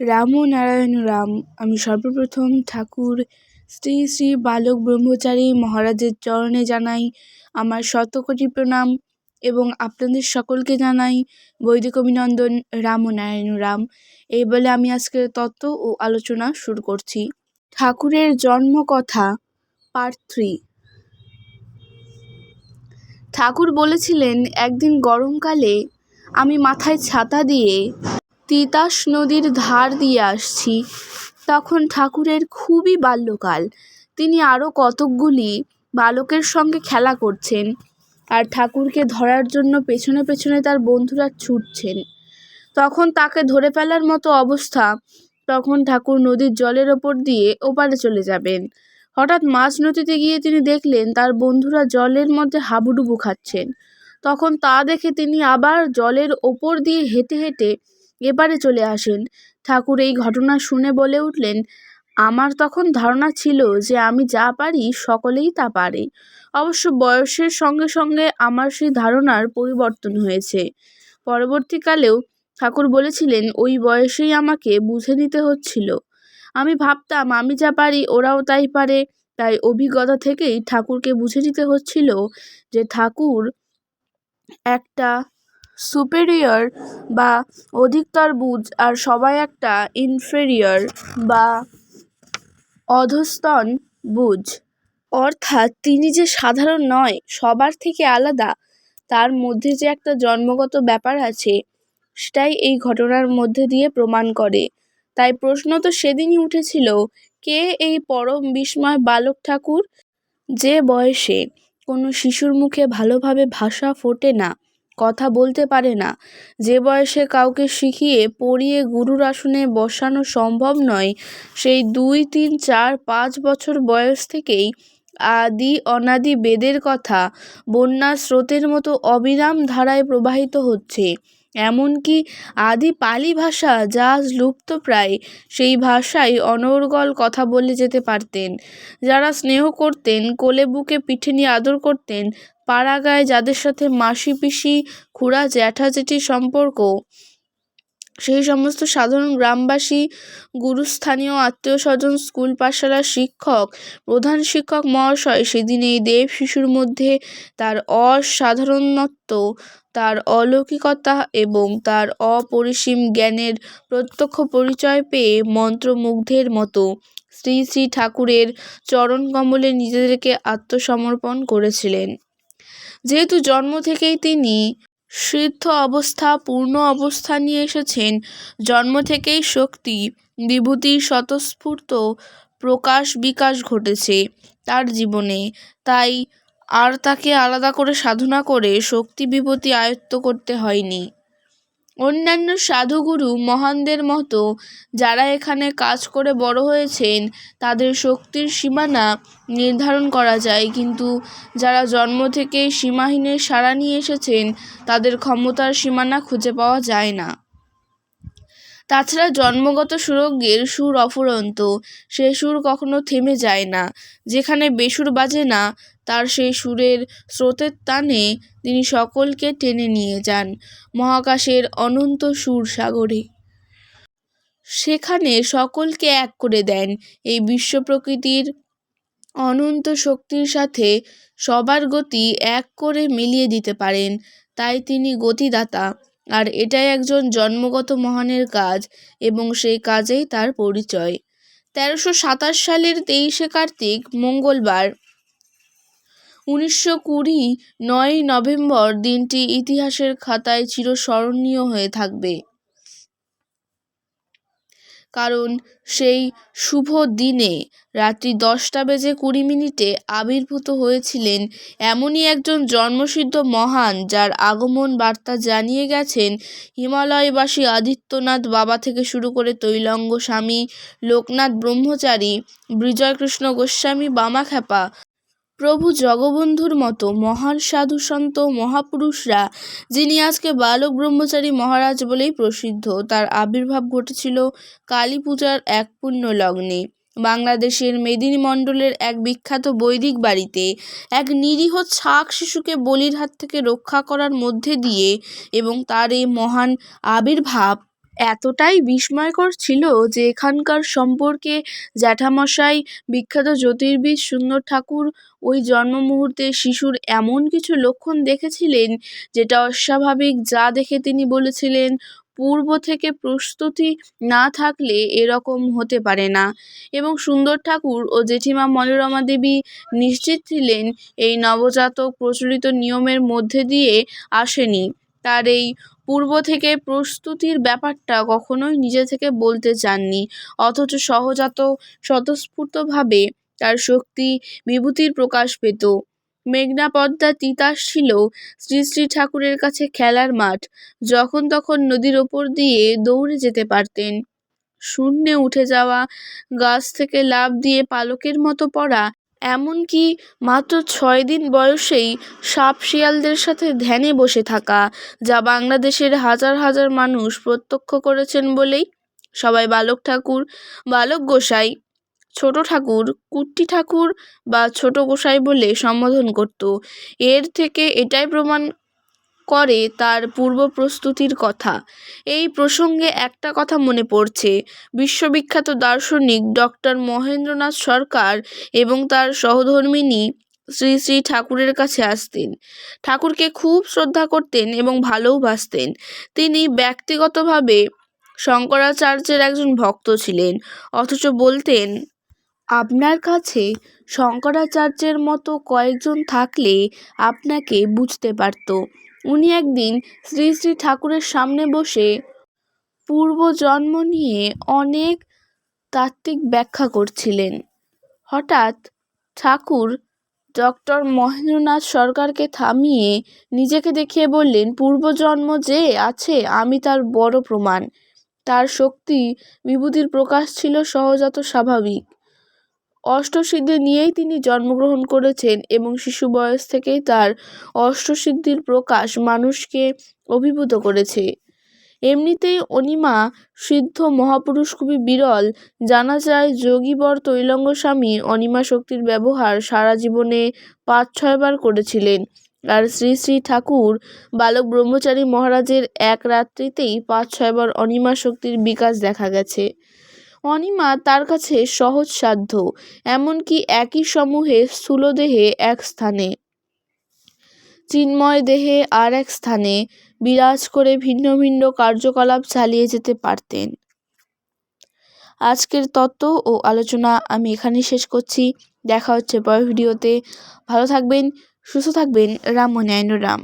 রাম নারায়ণ রাম। আমি সর্বপ্রথম ঠাকুর শ্রী শ্রী বালক ব্রহ্মচারী মহারাজের চরণে জানাই আমার শতকোটি প্রণাম এবং আপনাদের সকলকে জানাই বৈদিক অভিনন্দন। রাম নারায়ণ রাম। এই বলে আমি আজকের তত্ত্ব ও আলোচনা শুরু করছি। ঠাকুরের জন্মকথা পার্ট 3। ঠাকুর বলেছিলেন, একদিন গরমকালে আমি মাথায় ছাতা দিয়ে তিতাস নদীর ধার দিয়ে আসছি। তখন ঠাকুরের খুবই বাল্যকাল। তিনি আরও কতকগুলি বালকের সঙ্গে খেলা করছেন, আর ঠাকুরকে ধরার জন্য পেছনে পেছনে তার বন্ধুরা ছুটছেন। তখন তাকে ধরে ফেলার মতো অবস্থা। তখন ঠাকুর নদীর জলের ওপর দিয়ে ওপারে চলে যাবেন। হঠাৎ মাঝ নদীতে গিয়ে তিনি দেখলেন তার বন্ধুরা জলের মধ্যে হাবুডুবু খাচ্ছেন। তখন তা দেখে তিনি আবার জলের ওপর দিয়ে হেঁটে হেঁটে এপারে চলে আসেন। ঠাকুর এই ঘটনা শুনে বলে উঠলেন, আমার তখন ধারণা ছিল যে আমি যা পারি সকলেই তা পারে। অবশ্য বয়সের সঙ্গে সঙ্গে আমার সেই ধারণার পরিবর্তন হয়েছে। পরবর্তীকালেও ঠাকুর বলেছিলেন, ওই বয়সেই আমাকে বুঝে নিতে হচ্ছিল। আমি ভাবতাম আমি যা পারি ওরাও তাই পারে। তাই অভিজ্ঞতা থেকেই ঠাকুরকে বুঝে নিতে হচ্ছিল যে ঠাকুর একটা সুপেরিয়র বা অধিকতর বুঝ, আর সবাই একটা ইনফেরিয়র বা অধস্তন বুঝ। অর্থাৎ তিনি যে সাধারণ নয়, সবার থেকে আলাদা, তার মধ্যে যে একটা জন্মগত ব্যাপার আছে, সেটাই এই ঘটনার মধ্যে দিয়ে প্রমাণ করে। তাই প্রশ্ন তো সেদিনই উঠেছিল, কে এই পরম বিস্ময় বালক ঠাকুর, যে বয়সে কোনো শিশুর মুখে ভালোভাবে ভাষা ফোটে না, কথা বলতে পারে না, যে বয়সে কাউকে শিখিয়ে পড়িয়ে গুরুর আসনে বসানো সম্ভব নয়, সেই 2, 3, 4, 5 বছর বয়স থেকেই আদি অনাদি বেদের কথা বন্যার স্রোতের মতো অবিরাম ধারায় প্রবাহিত হচ্ছে। এমনকি আদি পালি ভাষা যা আজ লুপ্তপ্রায়, সেই ভাষায় অনর্গল কথা বলে যেতে পারতেন। যারা স্নেহ করতেন, কোলে বুকে পিঠে নিয়ে আদর করতেন, পাড়া গায়ে যাদের সাথে মাসি পিসি খুড়া জ্যাঠা জেঠির সম্পর্ক, সেই সমস্ত সাধারণ গ্রামবাসী, গুরুস্থানীয় আত্মীয় স্বজন, স্কুল পাঠশালার শিক্ষক, প্রধান শিক্ষক মহাশয় সেদিন এই দেব শিশুর মধ্যে তার অসাধারণত্ব, তার অলৌকিকতা এবং তার অপরিসীম জ্ঞানের প্রত্যক্ষ পরিচয় পেয়ে মন্ত্রমুগ্ধের মতো শ্রী শ্রী ঠাকুরের চরণকমলে নিজেদেরকে আত্মসমর্পণ করেছিলেন। যেহেতু জন্ম থেকেই তিনি সিদ্ধ অবস্থা, পূর্ণ অবস্থা নিয়ে এসেছেন, জন্ম থেকেই শক্তি বিভূতির স্বতঃস্ফূর্ত প্রকাশ বিকাশ ঘটেছে তার জীবনে। তাই আর তাকে আলাদা করে সাধনা করে শক্তি বিভূতি আয়ত্ত করতে হয়নি। অন্যান্য সাধুগুরু মহানদের মতো যারা এখানে কাজ করে বড় হয়েছেন, তাদের শক্তির সীমানা নির্ধারণ করা যায়, কিন্তু যারা জন্ম থেকেই সীমাহীনের সাড়া নিয়ে এসেছেন, তাদের ক্ষমতার সীমানা খুঁজে পাওয়া যায় না। তাছাড়া জন্মগত সুরজ্ঞের সুর অফুরন্ত, সে সুর কখনো থেমে যায় না। যেখানে বেসুর বাজে না, তার সেই সুরের স্রোতের টানে তিনি সকলকে টেনে নিয়ে যান মহাকাশের অনন্ত সুর সাগরে। সেখানে সকলকে এক করে দেন। এই বিশ্ব প্রকৃতির অনন্ত শক্তির সাথে সবার গতি এক করে মিলিয়ে দিতে পারেন। তাই তিনি গতিদাতা, আর এটাই একজন জন্মগত মহানের কাজ, এবং সেই কাজেই তার পরিচয়। 1327 সালের 23শে কার্তিক মঙ্গলবার 1920 9ই নভেম্বর দিনটি ইতিহাসের খাতায় চিরস্মরণীয় হয়ে থাকবে। কারণ সেই শুভ দিনে রাত্রি 10:20 আবির্ভূত হয়েছিলেন এমনই একজন জন্মসিদ্ধ মহান, যার আগমন বার্তা জানিয়ে গেছেন হিমালয়বাসী আদিত্যনাথ বাবা থেকে শুরু করে তৈলঙ্গ স্বামী, লোকনাথ ব্রহ্মচারী, বিজয়কৃষ্ণ গোস্বামী, বামাখ্যাপা প্রভু জগবন্ধুর মতো মহান সাধু সন্ত মহাপুরুষরা। যিনি আজকে বালক ব্রহ্মচারী মহারাজ বলেই প্রসিদ্ধ, তার আবির্ভাব ঘটেছিল কালী পূজার এক পুণ্য লগ্নে বাংলাদেশের মেদিনী মণ্ডলের এক বিখ্যাত বৈদিক বাড়িতে, এক নিরীহ ছাক শিশুকে বলির হাত থেকে রক্ষা করার মধ্যে দিয়ে। এবং তার এই মহান আবির্ভাব এতটাই বিস্ময়কর ছিল যে এখানকার সম্পর্কে জ্যাঠামশাই বিখ্যাত জ্যোতির্বিদ সুন্দর ঠাকুর ওই জন্ম মুহূর্তে শিশুর এমন কিছু লক্ষণ দেখেছিলেন যেটা অস্বাভাবিক, যা দেখে তিনি বলেছিলেন পূর্ব থেকে প্রস্তুতি না থাকলে এরকম হতে পারে না। এবং সুন্দর ঠাকুর ও জেঠিমা মনোরমা দেবী নিশ্চিত ছিলেন এই নবজাতক প্রচলিত নিয়মের মধ্যে দিয়ে আসেনি। তার এই পূর্ব থেকে প্রস্তুতির ব্যাপারটা কখনোই নিজে থেকে বলতে চাননি, অথচ সহজাত স্বতঃস্ফূর্তভাবে তার শক্তি বিভূতির প্রকাশ পেত। মেঘনা পদ্মা তিতাস ছিল শ্রী শ্রী ঠাকুরের কাছে খেলার মাঠ। যখন তখন নদীর ওপর দিয়ে দৌড়ে যেতে পারতেন। শূন্যে উঠে যাওয়া, গাছ থেকে লাফ দিয়ে পালকের মতো পড়া, এমনকি মাত্র 6 দিন বয়সেই সাপ শিয়ালদের সাথে ধ্যানে বসে থাকা, যা বাংলাদেশের হাজার হাজার মানুষ প্রত্যক্ষ করেছেন বলেই সবাই বালক ঠাকুর, বালক গোসাই, ছোট ঠাকুর, কুট্টি ঠাকুর বা ছোট গোসাই বলে সম্বোধন করত। এর থেকে এটাই প্রমাণ করে তার পূর্ব প্রস্তুতির কথা। এই প্রসঙ্গে একটা কথা মনে পড়ছে। বিশ্ববিখ্যাত দার্শনিক ডক্টর মহেন্দ্রনাথ সরকার এবং তার সহধর্মিণী শ্রী শ্রী ঠাকুরের কাছে আসতেন। ঠাকুরকে খুব শ্রদ্ধা করতেন এবং ভালোবাসতেন। তিনি ব্যক্তিগতভাবে শঙ্করাচার্যের একজন ভক্ত ছিলেন, অথচ বলতেন, আপনার কাছে শঙ্করাচার্যের মতো কয়েকজন থাকলে আপনাকে বুঝতে পারত। উনি একদিন শ্রী শ্রী ঠাকুরের সামনে বসে পূর্বজন্ম নিয়ে অনেক তাত্ত্বিক ব্যাখ্যা করছিলেন। হঠাৎ ঠাকুর ডক্টর মহেন্দ্রনাথ সরকারকে থামিয়ে নিজেকে দেখিয়ে বললেন, পূর্বজন্ম যে আছে আমি তার বড় প্রমাণ। তার শক্তি বিভূতির প্রকাশ ছিল সহজাত, স্বাভাবিক। অষ্টসিদ্ধি নিয়েই তিনি জন্মগ্রহণ করেছেন এবং শিশু বয়স থেকেই তার অষ্টসিদ্ধির প্রকাশ মানুষকে অভিভূত করেছে। এমনিতেই অনিমা সিদ্ধ মহাপুরুষ খুবই বিরল। জানা যায় যোগীবর তৈলঙ্গ স্বামী অনিমা শক্তির ব্যবহার সারা জীবনে 5-6 বার করেছিলেন, আর শ্রী শ্রী ঠাকুর বালক ব্রহ্মচারী মহারাজের এক রাত্রিতেই 5-6 বার অনিমা শক্তির বিকাশ দেখা গেছে। অনিমা তার কাছে সহজসাধ্য, এমনকি একই সমূহে স্থূল দেহে এক স্থানে, চিন্ময় দেহে আর এক স্থানে বিরাজ করে ভিন্ন ভিন্ন কার্যকলাপ চালিয়ে যেতে পারতেন। আজকের তত্ত্ব ও আলোচনা আমি এখানেই শেষ করছি। দেখা হচ্ছে পরের ভিডিওতে। ভালো থাকবেন, সুস্থ থাকবেন। রাম ও ন্যায় রাম।